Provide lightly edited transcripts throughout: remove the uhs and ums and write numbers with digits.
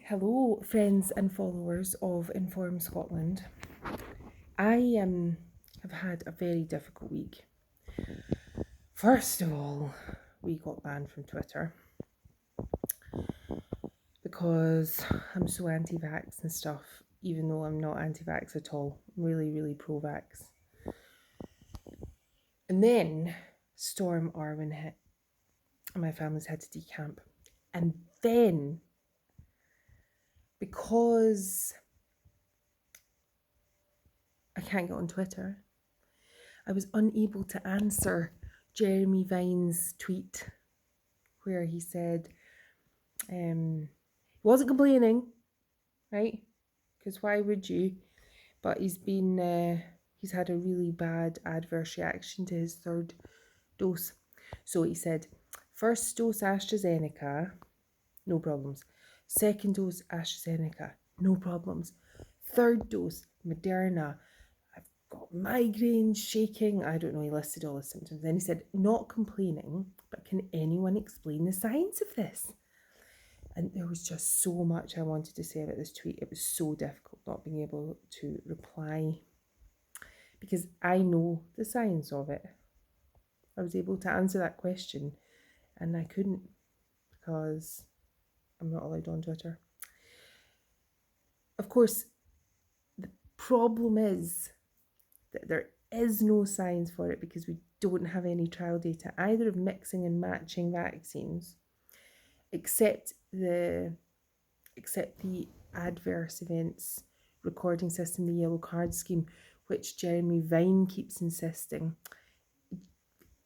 Hello, friends and followers of Inform Scotland. I have had a very difficult week. First of all, we got banned from Twitter because I'm so anti-vax and stuff, even though I'm not anti-vax at all. I'm really, really pro-vax. And then Storm Arwen hit and my family's had to decamp. And then, because I can't get on Twitter, I was unable to answer Jeremy Vine's tweet where he said he wasn't complaining, right? Because why would you? But he's had a really bad adverse reaction to his third dose. So he said, first dose AstraZeneca, no problems. Second dose AstraZeneca, no problems. Third dose Moderna, got migraines, shaking, I don't know, he listed all the symptoms. Then he said, not complaining, but can anyone explain the science of this? And there was just so much I wanted to say about this tweet. It was so difficult not being able to reply because I know the science of it. I was able to answer that question and I couldn't because I'm not allowed on Twitter. Of course, the problem is that there is no science for it because we don't have any trial data either of mixing and matching vaccines except the adverse events recording system, the yellow card scheme, which Jeremy Vine keeps insisting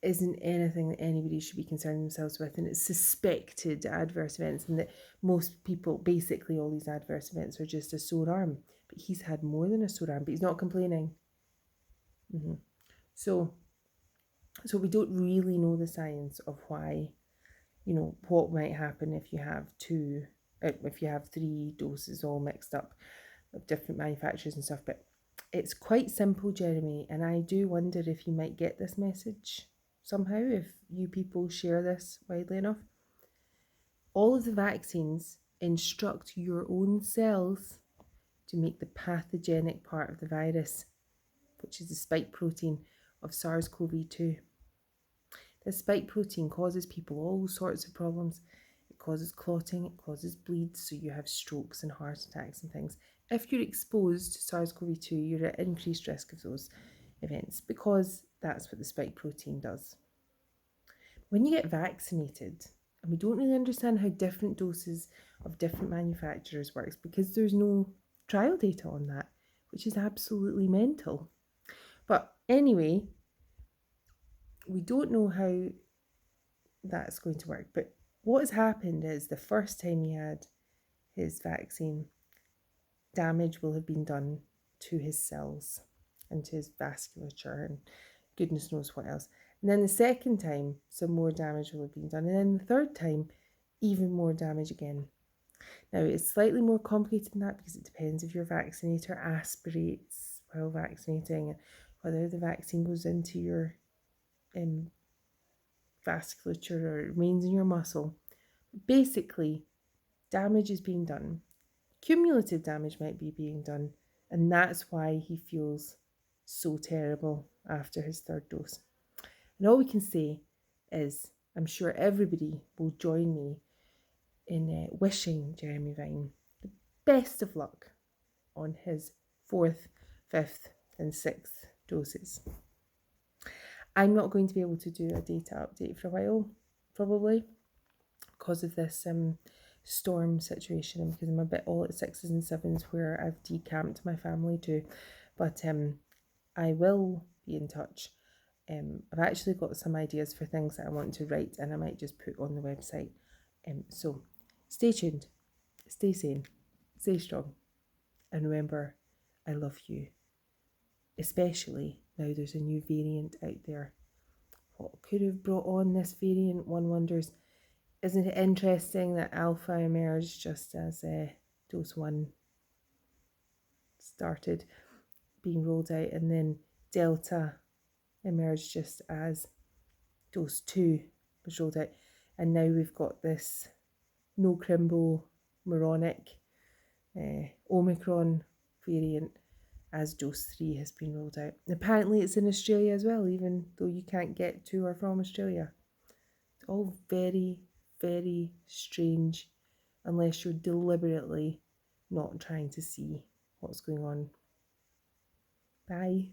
isn't anything that anybody should be concerning themselves with, and it's suspected adverse events, and that most people, basically all these adverse events are just a sore arm. But he's had more than a sore arm, but he's not complaining. So we don't really know the science of why, what might happen if you have three doses all mixed up of different manufacturers and stuff. But it's quite simple, Jeremy, and I do wonder if you might get this message somehow, if you people share this widely enough. All of the vaccines instruct your own cells to make the pathogenic part of the virus, which is the spike protein of SARS-CoV-2. The spike protein causes people all sorts of problems. It causes clotting, it causes bleeds, so you have strokes and heart attacks and things. If you're exposed to SARS-CoV-2, you're at increased risk of those events because that's what the spike protein does. When you get vaccinated, and we don't really understand how different doses of different manufacturers works because there's no trial data on that, which is absolutely mental. But anyway, we don't know how that's going to work. But what has happened is the first time he had his vaccine, damage will have been done to his cells and to his vasculature and goodness knows what else. And then the second time, some more damage will have been done. And then the third time, even more damage again. Now, it's slightly more complicated than that because it depends if your vaccinator aspirates while vaccinating, whether the vaccine goes into your vasculature or it remains in your muscle. Basically, damage is being done. Cumulative damage might be being done, and that's why he feels so terrible after his third dose. And all we can say is, I'm sure everybody will join me in wishing Jeremy Vine the best of luck on his 4th, 5th and 6th doses. I'm not going to be able to do a data update for a while, probably, because of this storm situation, and because I'm a bit all at 6s and 7s where I've decamped my family to. But I will be in touch. I've actually got some ideas for things that I want to write, and I might just put on the website. So stay tuned, stay sane, stay strong, and remember, I love you. Especially now there's a new variant out there. What could have brought on this variant, one wonders. Isn't it interesting that Alpha emerged just as dose 1 started being rolled out, and then Delta emerged just as dose 2 was rolled out, and now we've got this no crimbo moronic Omicron variant as dose 3 has been rolled out. Apparently it's in Australia as well, even though you can't get to or from Australia. It's all very, very strange unless you're deliberately not trying to see what's going on. Bye.